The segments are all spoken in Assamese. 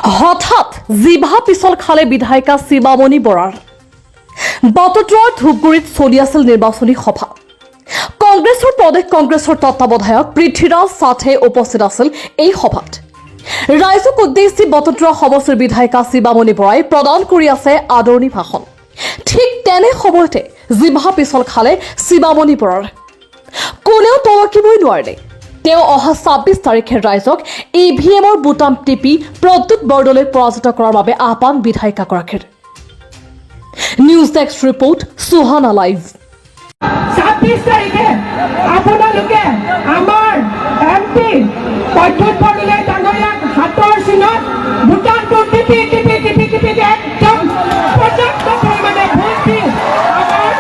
হঠাৎ জিভা পিছল খালে বিধায়িকা শিৱামণি বৰাৰ বটদ্ৰৰ ধূপগুৰিত চলি আছিল নিৰ্বাচনী সভা। কংগ্ৰেছৰ প্ৰদেশ কংগ্ৰেছৰ তত্ত্বাৱধায়ক পৃথ্বীৰাজ চাথে উপস্থিত আছিল এই সভাত। ৰাইজক উদ্দেশ্যি বটদ্ৰৰ সমষ্টিৰ বিধায়িকা শিৱামণি বৰাই প্ৰদান কৰি আছে আদৰণি ভাষণ। ঠিক তেনে সময়তে জিভা পিছল খালে শিৱামণি বৰাৰ। কোনেও টলকিবই নোৱাৰিলে। তেওঁ অহা ২৬ তাৰিখে ৰাইজক EVMৰ বুটাম টিপি প্ৰদ্যুৎ বৰদলৈ পৰাজিত কৰাৰ বাবে আহ্বান বিধায়িকাগৰাকীৰ। News desk report Suhana live. ২৬ তাৰিখে আপোনালোকে আমাৰ MP প্ৰদ্যুৎ বৰদলৈ ডাঙৰীয়াক হাতৰ চিনত বুটামটো টিপি একদম পৰ্যাপ্ত পৰিমাণে ভোট দি আমাৰ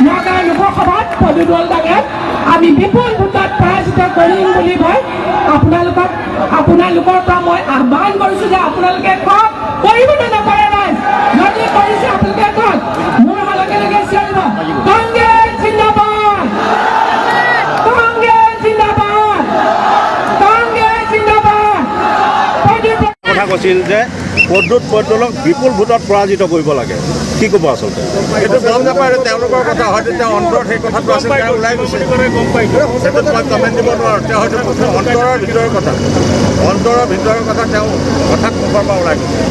নগাঁও লোকসভাত প্ৰদ্যুৎ বৰদলৈক আমি বিপুল ভোটত পৰাজিত কৰিম বুলি মই আপোনালোকৰ পৰা মই আহ্বান কৰিছোঁ যে আপোনালোকে কওক কৰিব নে নকৰে। ৰাইজ যদি কৰিছে আপোনালোকে কওক। মোৰ লগে লগে চিঞৰিব কংগ্ৰেছ জিন্দাবাদ, কংগ্ৰেছ জিন্দাবাদ, কংগ্ৰেছ জিন্দাবাদ। কথা কৈছিল যে প্ৰদ্যুৎ বৰদলৈক বিপুল ভোটত পৰাজিত কৰিব লাগে, কি ক'ব আচলতে? সেইটো গম নাপায়, তেওঁলোকৰ কথা হয়তো তেওঁ অন্তৰত সেই কথাটো আছিল, তেওঁ ওলাই গৈছে, সেইটো মই কমেণ্ট দিব নোৱাৰোঁ। তেওঁ হয়তো অন্তৰৰ ভিতৰৰ কথা তেওঁ হঠাৎ মুখৰ পৰা ওলাই গৈছে।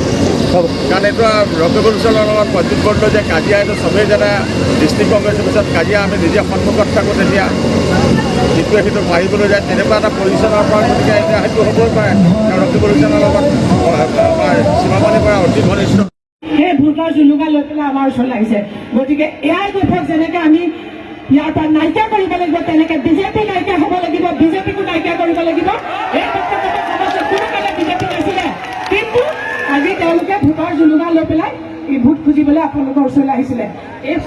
কাৰণ এইটো ৰকিবুল হুছেইনৰ লগত প্ৰদ্যুৎ বৰদলৈ যে কাজিয়া, এইটো চবেই জানে। ডিষ্ট্ৰিক্ট কংগ্ৰেছৰ পিছত কাজিয়া আমি নিজে সন্মুখত থাকোঁ, তেতিয়া যিটোৱে সেইটো মাৰিবলৈ যায়, তেনেকুৱা এটা পজিশ্যনৰ পৰা গতিকে এতিয়া সেইটো হ'বই পাৰে। তেওঁ ৰকিবুল হুছেইনৰ লগত শিৱামণি বৰা অতি ঘনিষ্ঠ। সেই ভোটৰ জুলুকা লৈ পেলাই আমাৰ ওচৰলৈ আহিছে। গতিকে এয়াই দেশক যেনেকৈ আমি ইয়াৰ পৰা নাইকিয়া কৰিব লাগিব, তেনেকৈ বিজেপি নাইকিয়া হ'ব লাগিব, বিজেপিকো নাইকিয়া কৰিব লাগিব। এই কোনো বিজেপি নাছিলে, কিন্তু আজি তেওঁলোকে ভোটৰ জুলুকা লৈ পেলাই এই ভোট খুজিবলৈ আপোনালোকৰ ওচৰলৈ আহিছিলে। এই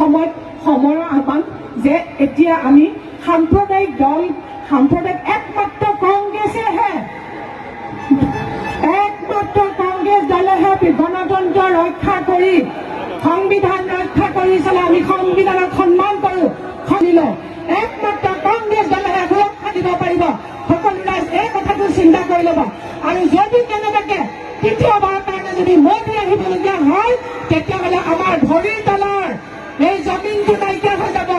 সময়ৰ আহ্বান যে এতিয়া আমি সাম্প্ৰদায়িক দল, একমাত্ৰ কংগ্ৰেছেহে, একমাত্ৰ কংগ্ৰেছ দলেহে গণতন্ত্ৰ ৰক্ষা কৰি, সংবিধান ৰক্ষা কৰি চলে। আমি সংবিধানক সন্মান কৰোঁ, একমাত্ৰ কংগ্ৰেছ দলেহে সুৰক্ষা দিব পাৰিব। সকলো ৰাইজ এই কথাটো চিন্তা কৰি ল'ব। আৰু যদি কেনেবাকে তৃতীয়বাৰৰ কাৰণে যদি মোদী আহিবলগীয়া হয়, তেতিয়াহ'লে আমাৰ ভৰিৰ তলৰ এই জমিনটো নাইকিয়া হৈ যাব,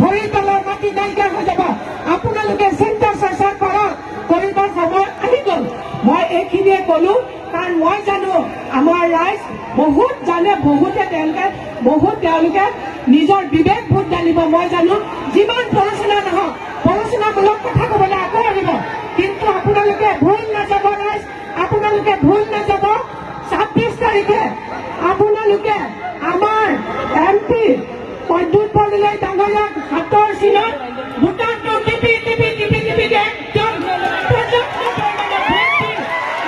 ভৰিৰ তলৰ মাটি নাইকিয়া হৈ যাব। আপোনালোকে চিন্তা চৰ্চা কৰিবৰ সময় আহি গ'ল। মই এইখিনিয়ে ক'লোঁ, কাৰণ মই জানো আমাৰ ৰাইজ বহুত জানে, তেওঁলোকে নিজৰ বিবেক ভোট জানিব। মই জানো যিমান পৰচনা নহওক, পৰচনামূলক কথা ক'বলৈ আকৌ আহিব, কিন্তু আপোনালোকে ভুল নাযাব। ৰাইজ আপোনালোকে ভুল নাযাব। ২৬ তাৰিখে আপোনালোকে আমাৰ MP প্ৰদ্যুৎ বৰদলৈ ডাঙৰীয়াক হাতৰ চিনত বুটামটো টিপি একদম পৰ্যাপ্ত পৰিমাণে ভোট দি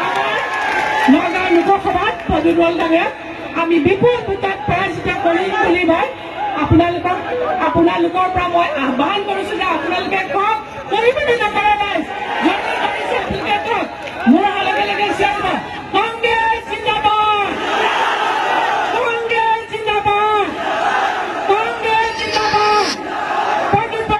আমাৰ নগাঁও লোকসভাত প্ৰদ্যুৎ বৰদলৈক আমি বিপুল ভোটত পৰাজিত কৰিম বুলি মই আপোনালোকৰ পৰা মই আহ্বান কৰিছোঁ যে আপোনালোকে কওক কৰিব নে নকৰে।